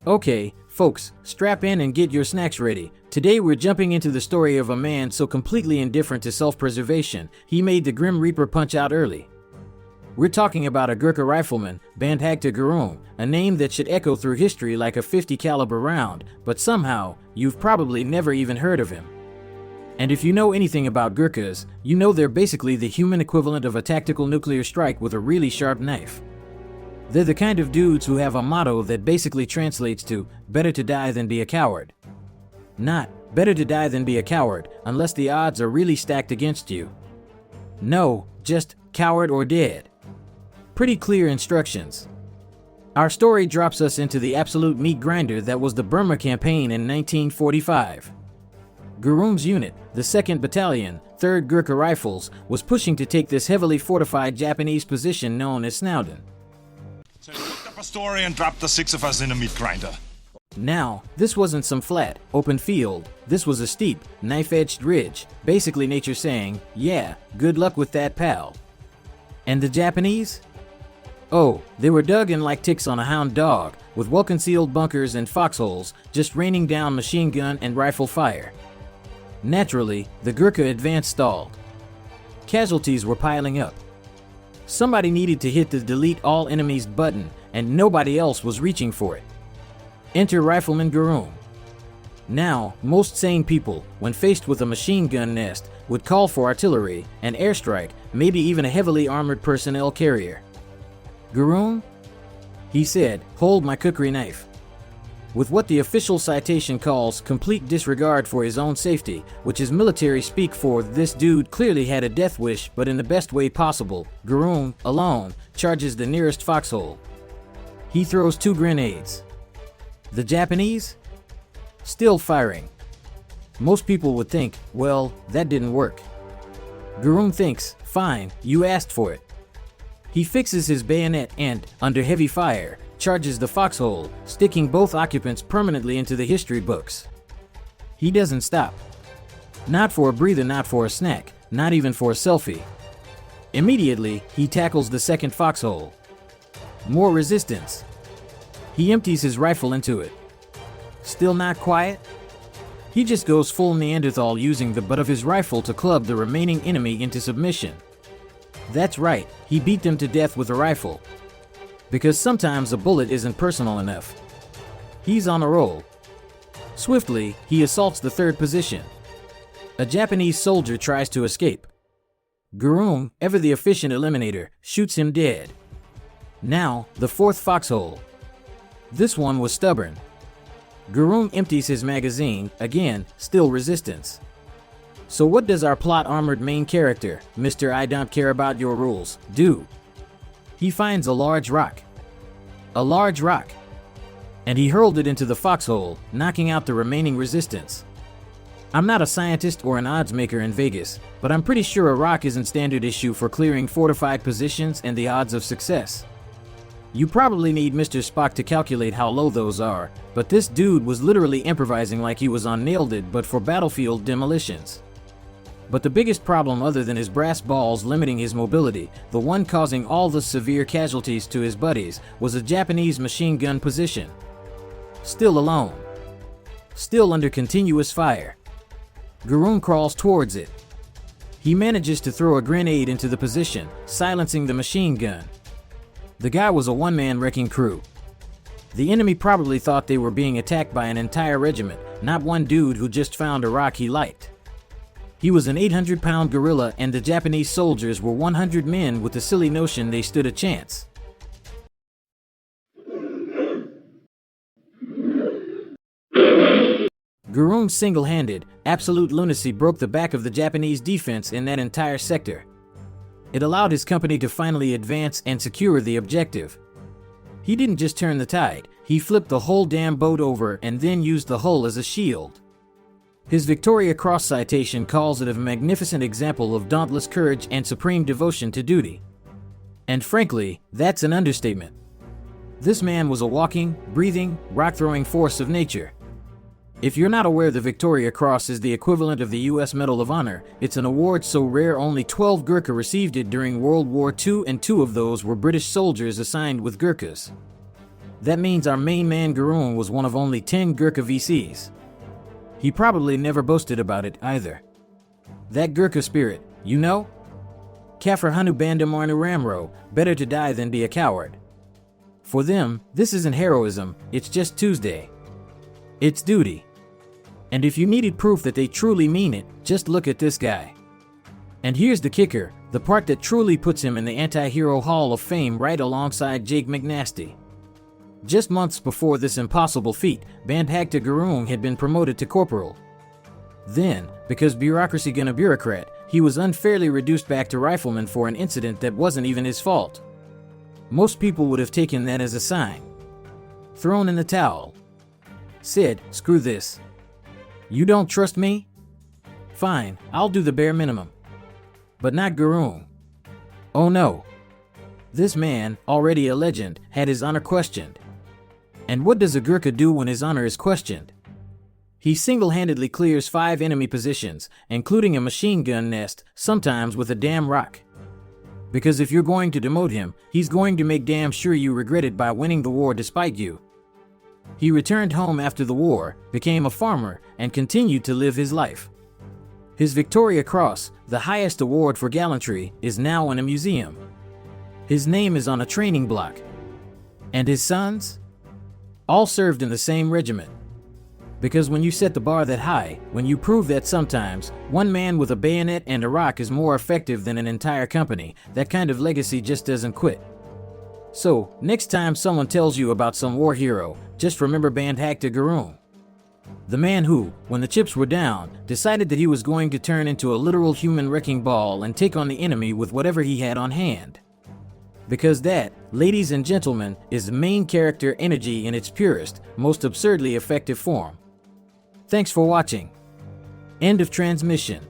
Okay, folks, strap in and get your snacks ready. Today we're jumping into the story of a man so completely indifferent to self-preservation, he made the Grim Reaper punch out early. We're talking about a Gurkha rifleman, Bhanbhagta Gurung, a name that should echo through history like a 50 caliber round, but somehow, you've probably never even heard of him. And if you know anything about Gurkhas, you know they're basically the human equivalent of a tactical nuclear strike with a really sharp knife. They're the kind of dudes who have a motto that basically translates to, better to die than be a coward. Not, better to die than be a coward, unless the odds are really stacked against you. No, just, coward or dead. Pretty clear instructions. Our story drops us into the absolute meat grinder that was the Burma campaign in 1945. Gurung's unit, the 2nd Battalion, 3rd Gurkha Rifles, was pushing to take this heavily fortified Japanese position known as Snowdon. So he picked up a story and dropped the 6 of us in a meat grinder. Now, this wasn't some flat, open field, this was a steep, knife-edged ridge, basically nature saying, yeah, good luck with that, pal. And the Japanese? Oh, they were dug in like ticks on a hound dog, with well-concealed bunkers and foxholes, just raining down machine gun and rifle fire. Naturally, the Gurkha advance stalled. Casualties were piling up. Somebody needed to hit the delete all enemies button, and nobody else was reaching for it. Enter Rifleman Gurung. Now, most sane people, when faced with a machine gun nest, would call for artillery, an airstrike, maybe even a heavily armored personnel carrier. Gurung? He said, hold my kukri knife. With what the official citation calls complete disregard for his own safety, which is military speak for this dude clearly had a death wish but in the best way possible, Gurung, alone, charges the nearest foxhole. He throws 2 grenades. The Japanese? Still firing. Most people would think, well, that didn't work. Gurung thinks, fine, you asked for it. He fixes his bayonet and, under heavy fire, charges the foxhole, sticking both occupants permanently into the history books. He doesn't stop. Not for a breather, not for a snack, not even for a selfie. Immediately, he tackles the 2nd foxhole. More resistance. He empties his rifle into it. Still not quiet? He just goes full Neanderthal using the butt of his rifle to club the remaining enemy into submission. That's right, he beat them to death with a rifle. Because sometimes a bullet isn't personal enough. He's on a roll. Swiftly, he assaults the 3rd position. A Japanese soldier tries to escape. Gurung, ever the efficient eliminator, shoots him dead. Now, the 4th foxhole. This one was stubborn. Gurung empties his magazine, again, still resistance. So what does our plot-armored main character, Mr. I don't care about your rules, do? He finds a large rock. A large rock. And he hurled it into the foxhole, knocking out the remaining resistance. I'm not a scientist or an odds maker in Vegas, but I'm pretty sure a rock isn't standard issue for clearing fortified positions and the odds of success. You probably need Mr. Spock to calculate how low those are, but this dude was literally improvising like he was on Nailed It but for battlefield demolitions. But the biggest problem other than his brass balls limiting his mobility, the one causing all the severe casualties to his buddies, was a Japanese machine gun position. Still alone. Still under continuous fire. Gurung crawls towards it. He manages to throw a grenade into the position, silencing the machine gun. The guy was a one-man wrecking crew. The enemy probably thought they were being attacked by an entire regiment, not one dude who just found a rock he liked. He was an 800-pound gorilla and the Japanese soldiers were 100 men with the silly notion they stood a chance. Gurung's single-handed, absolute lunacy broke the back of the Japanese defense in that entire sector. It allowed his company to finally advance and secure the objective. He didn't just turn the tide, he flipped the whole damn boat over and then used the hull as a shield. His Victoria Cross citation calls it a magnificent example of dauntless courage and supreme devotion to duty. And frankly, that's an understatement. This man was a walking, breathing, rock-throwing force of nature. If you're not aware the Victoria Cross is the equivalent of the U.S. Medal of Honor, it's an award so rare only 12 Gurkha received it during World War II and 2 of those were British soldiers assigned with Gurkhas. That means our main man Gurung was one of only 10 Gurkha VCs. He probably never boasted about it either. That Gurkha spirit, you know? Kafir Hanu Bandam Arnu Ramro, better to die than be a coward. For them, this isn't heroism, it's just Tuesday. It's duty. And if you needed proof that they truly mean it, just look at this guy. And here's the kicker, the part that truly puts him in the anti-hero hall of fame right alongside Jake McNasty. Just months before this impossible feat, Bhanbhagta Gurung had been promoted to corporal. Then, because bureaucracy gonna bureaucrat, he was unfairly reduced back to rifleman for an incident that wasn't even his fault. Most people would have taken that as a sign. Thrown in the towel. Said, screw this. You don't trust me? Fine, I'll do the bare minimum. But not Gurung. Oh no. This man, already a legend, had his honor questioned. And what does a Gurkha do when his honor is questioned? He single-handedly clears 5 enemy positions, including a machine gun nest, sometimes with a damn rock. Because if you're going to demote him, he's going to make damn sure you regret it by winning the war despite you. He returned home after the war, became a farmer, and continued to live his life. His Victoria Cross, the highest award for gallantry, is now in a museum. His name is on a training block. And his sons? All served in the same regiment. Because when you set the bar that high, when you prove that sometimes one man with a bayonet and a rock is more effective than an entire company, that kind of legacy just doesn't quit. So, next time someone tells you about some war hero, just remember Bhanbhagta Gurung. The man who, when the chips were down, decided that he was going to turn into a literal human wrecking ball and take on the enemy with whatever he had on hand. Because that, ladies and gentlemen, is main character energy in its purest, most absurdly effective form. Thanks for watching. End of transmission.